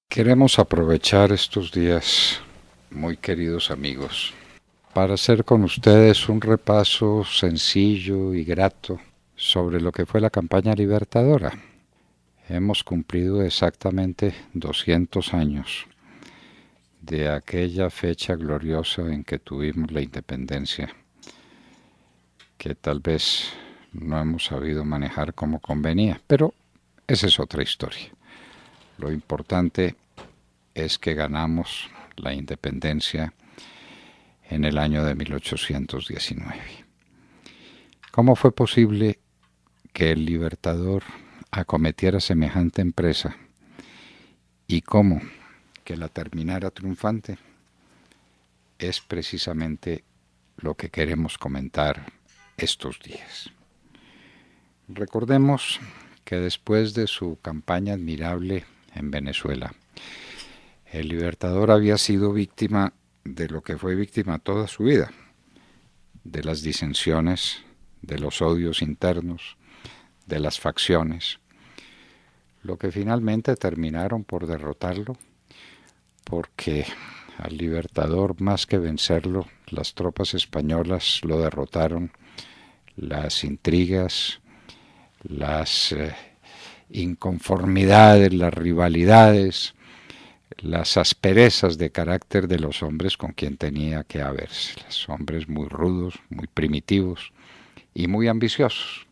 Queremos aprovechar estos días, muy queridos amigos, para hacer con ustedes un repaso sencillo y grato sobre lo que fue la campaña libertadora. Hemos cumplido exactamente 200 años de aquella fecha gloriosa en que tuvimos la independencia, que tal vez no hemos sabido manejar como convenía, pero esa es otra historia. Lo importante es que ganamos la independencia en el año de 1819. ¿Cómo fue posible que el Libertador acometiera semejante empresa y cómo que la terminara triunfante? Es precisamente lo que queremos comentar estos días. Recordemos que después de su campaña admirable en Venezuela, el Libertador había sido víctima de lo que fue víctima toda su vida, de las disensiones, de los odios internos, de las facciones, lo que finalmente terminaron por derrotarlo, porque al Libertador, más que vencerlo, las tropas españolas lo derrotaron, las intrigas, las inconformidades, las rivalidades, las asperezas de carácter de los hombres con quien tenía que haberse, los hombres muy rudos, muy primitivos y muy ambiciosos.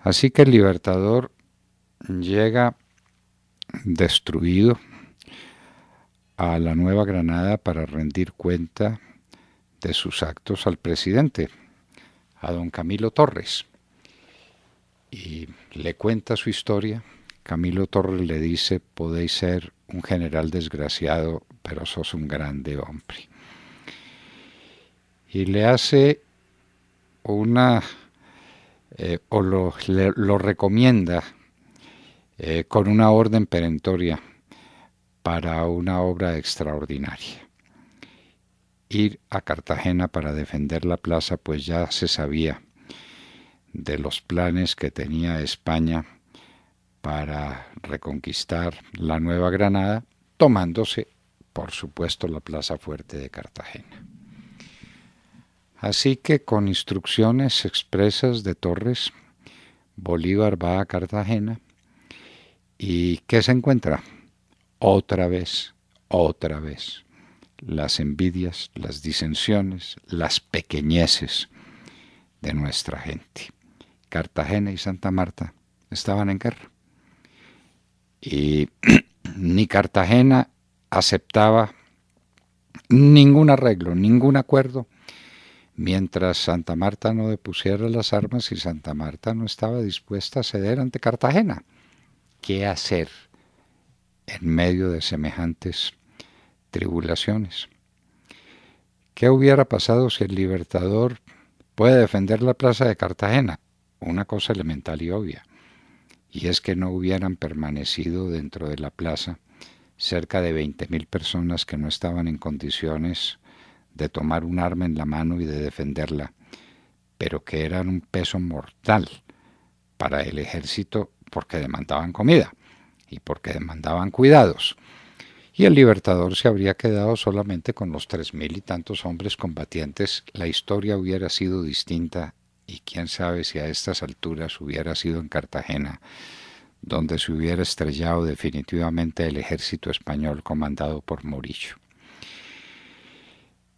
Así que el Libertador llega destruido a la Nueva Granada para rendir cuenta de sus actos al presidente, a don Camilo Torres, y le cuenta su historia. Camilo Torres le dice: podéis ser un general desgraciado, pero sos un grande hombre. Y le hace una, lo recomienda con una orden perentoria para una obra extraordinaria. Ir a Cartagena para defender la plaza, pues ya se sabía de los planes que tenía España para reconquistar la Nueva Granada, tomándose, por supuesto, la plaza fuerte de Cartagena. Así que, con instrucciones expresas de Torres, Bolívar va a Cartagena y ¿qué se encuentra? Otra vez, las envidias, las disensiones, las pequeñeces de nuestra gente. Cartagena y Santa Marta estaban en guerra. Y ni Cartagena aceptaba ningún arreglo, ningún acuerdo, mientras Santa Marta no depusiera las armas y Santa Marta no estaba dispuesta a ceder ante Cartagena. ¿Qué hacer en medio de semejantes tribulaciones? ¿Qué hubiera pasado si el Libertador puede defender la plaza de Cartagena? Una cosa elemental y obvia, y es que no hubieran permanecido dentro de la plaza cerca de 20.000 personas que no estaban en condiciones de tomar un arma en la mano y de defenderla, pero que eran un peso mortal para el ejército porque demandaban comida y porque demandaban cuidados. Y el Libertador se habría quedado solamente con los 3.000 y tantos hombres combatientes. La historia hubiera sido distinta y quién sabe si a estas alturas hubiera sido en Cartagena, donde se hubiera estrellado definitivamente el ejército español comandado por Morillo.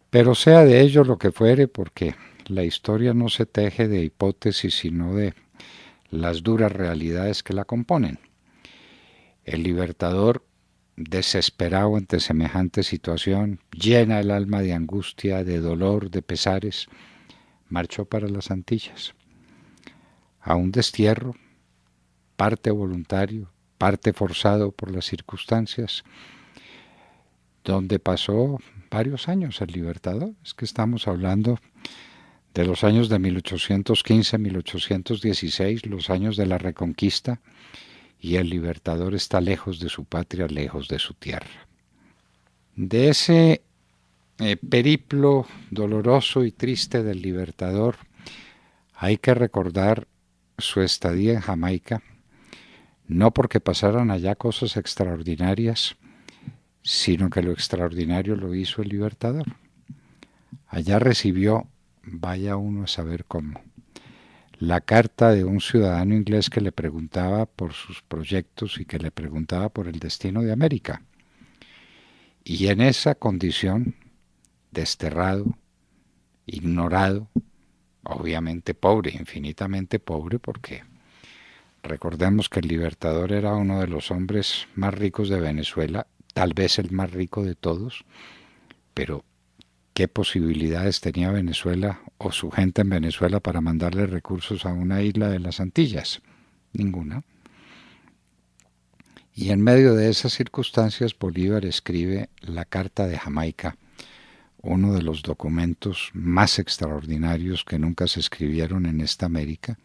Pero sea de ello lo que fuere, porque la historia no se teje de hipótesis, sino de las duras realidades que la componen. El Libertador, desesperado ante semejante situación, llena el alma de angustia, de dolor, de pesares, marchó para las Antillas, a un destierro, parte voluntario, parte forzado por las circunstancias, donde pasó varios años el Libertador. Es que estamos hablando de los años de 1815, 1816, los años de la Reconquista, y el Libertador está lejos de su patria, lejos de su tierra. De ese periplo doloroso y triste del Libertador, hay que recordar su estadía en Jamaica, no porque pasaran allá cosas extraordinarias, sino que lo extraordinario lo hizo el Libertador. Allá recibió, vaya uno a saber cómo, la carta de un ciudadano inglés que le preguntaba por sus proyectos y que le preguntaba por el destino de América. Y en esa condición, desterrado, ignorado, obviamente pobre, infinitamente pobre, porque recordemos que el Libertador era uno de los hombres más ricos de Venezuela, tal vez el más rico de todos, pero ¿qué posibilidades tenía Venezuela o su gente en Venezuela para mandarle recursos a una isla de las Antillas? Ninguna. Y en medio de esas circunstancias, Bolívar escribe la Carta de Jamaica, uno de los documentos más extraordinarios que nunca se escribieron en esta América,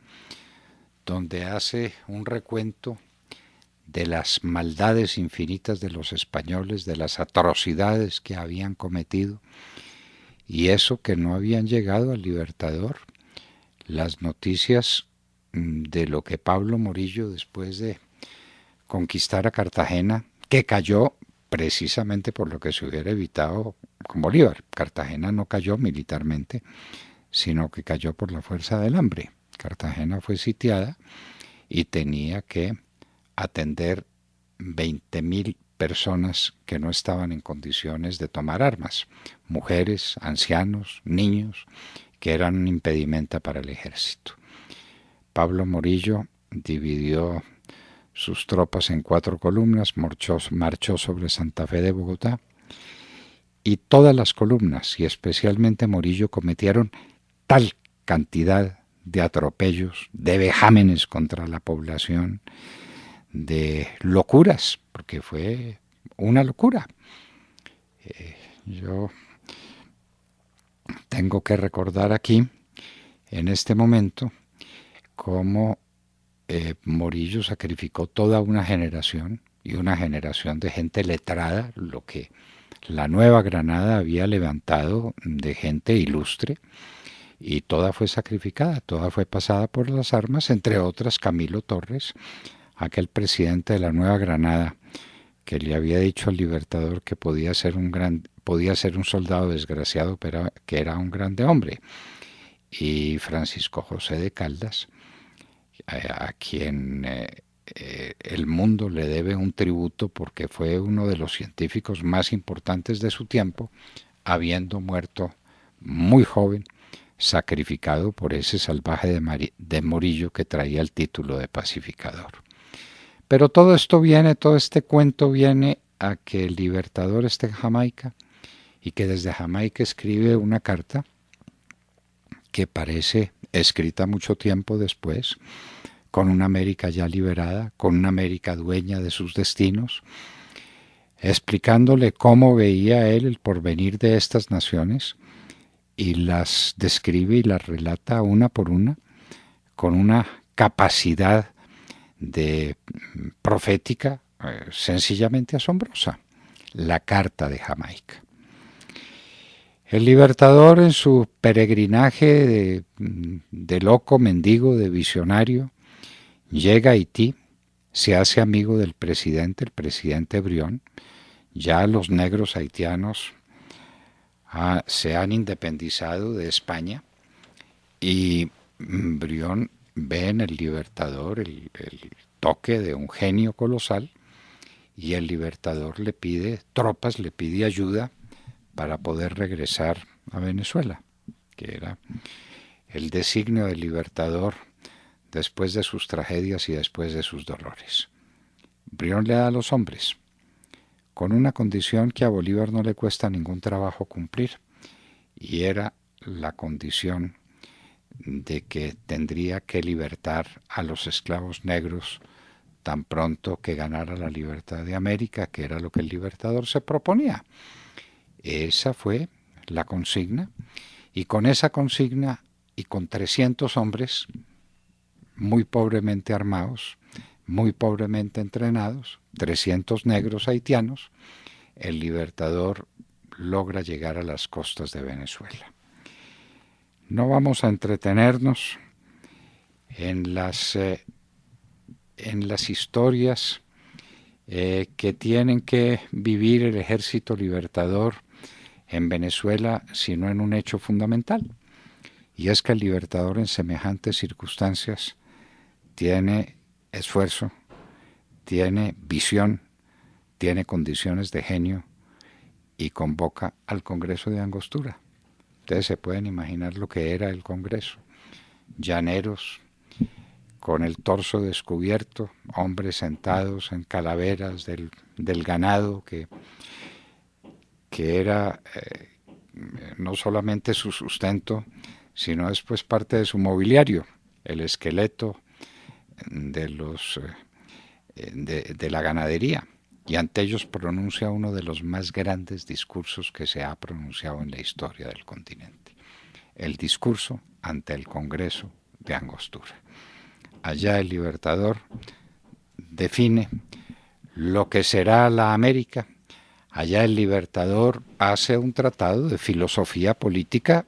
donde hace un recuento de las maldades infinitas de los españoles, de las atrocidades que habían cometido, y eso que no habían llegado al Libertador, las noticias de lo que Pablo Morillo, después de conquistar a Cartagena, que cayó precisamente por lo que se hubiera evitado con Bolívar. Cartagena no cayó militarmente, sino que cayó por la fuerza del hambre. Cartagena fue sitiada y tenía que atender 20.000 personas que no estaban en condiciones de tomar armas, mujeres, ancianos, niños, que eran un impedimento para el ejército. Pablo Morillo dividió sus tropas en 4 columnas, marchó sobre Santa Fe de Bogotá, y todas las columnas, y especialmente Morillo, cometieron tal cantidad de atropellos, de vejámenes contra la población, de locuras, porque fue una locura. Yo tengo que recordar aquí, en este momento, cómo Morillo sacrificó toda una generación, y una generación de gente letrada, lo que la Nueva Granada había levantado de gente ilustre, y toda fue sacrificada, toda fue pasada por las armas, entre otras Camilo Torres, aquel presidente de la Nueva Granada que le había dicho al Libertador que podía ser un soldado desgraciado, pero que era un grande hombre, y Francisco José de Caldas, a quien el mundo le debe un tributo porque fue uno de los científicos más importantes de su tiempo, habiendo muerto muy joven, sacrificado por ese salvaje de Morillo que traía el título de pacificador. Pero todo esto viene, todo este cuento viene a que el Libertador esté en Jamaica y que desde Jamaica escribe una carta que parece escrita mucho tiempo después, con una América ya liberada, con una América dueña de sus destinos, explicándole cómo veía él el porvenir de estas naciones, y las describe y las relata una por una, con una capacidad de profética sencillamente asombrosa. La Carta de Jamaica. El Libertador, en su peregrinaje de loco, mendigo, de visionario, llega a Haití, se hace amigo del presidente, el presidente Brión. Ya los negros haitianos se han independizado de España, y Brión ve en el Libertador el toque de un genio colosal, y el Libertador le pide tropas, le pide ayuda para poder regresar a Venezuela, que era el designio del Libertador después de sus tragedias y después de sus dolores. Brión le da a los hombres, con una condición que a Bolívar no le cuesta ningún trabajo cumplir, y era la condición de que tendría que libertar a los esclavos negros tan pronto que ganara la libertad de América, que era lo que el Libertador se proponía. Esa fue la consigna, y con esa consigna y con 300 hombres muy pobremente armados, muy pobremente entrenados, 300 negros haitianos, el Libertador logra llegar a las costas de Venezuela. No vamos a entretenernos en las en las historias que tienen que vivir el Ejército Libertador en Venezuela, sino en un hecho fundamental. Y es que el Libertador en semejantes circunstancias tiene esfuerzo, tiene visión, tiene condiciones de genio y convoca al Congreso de Angostura. Ustedes se pueden imaginar lo que era el Congreso. Llaneros con el torso descubierto, hombres sentados en calaveras del ganado que era no solamente su sustento, sino después parte de su mobiliario, el esqueleto de la ganadería. Y ante ellos pronuncia uno de los más grandes discursos que se ha pronunciado en la historia del continente. El discurso ante el Congreso de Angostura. Allá el Libertador define lo que será la América. Allá el Libertador hace un tratado de filosofía política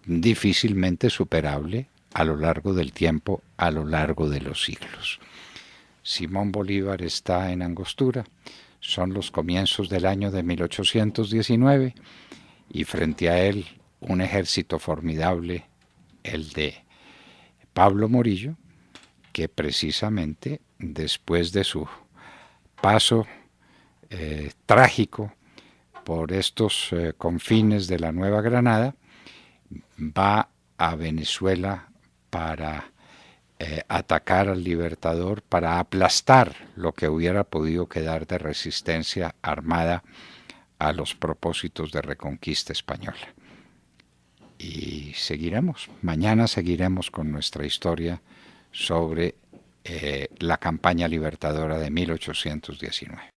difícilmente superable a lo largo del tiempo, a lo largo de los siglos. Simón Bolívar está en Angostura, son los comienzos del año de 1819 y frente a él un ejército formidable, el de Pablo Morillo, que precisamente después de su paso trágico por estos confines de la Nueva Granada, va a Venezuela para atacar al Libertador, para aplastar lo que hubiera podido quedar de resistencia armada a los propósitos de reconquista española. Y seguiremos, mañana seguiremos con nuestra historia sobre la campaña libertadora de 1819.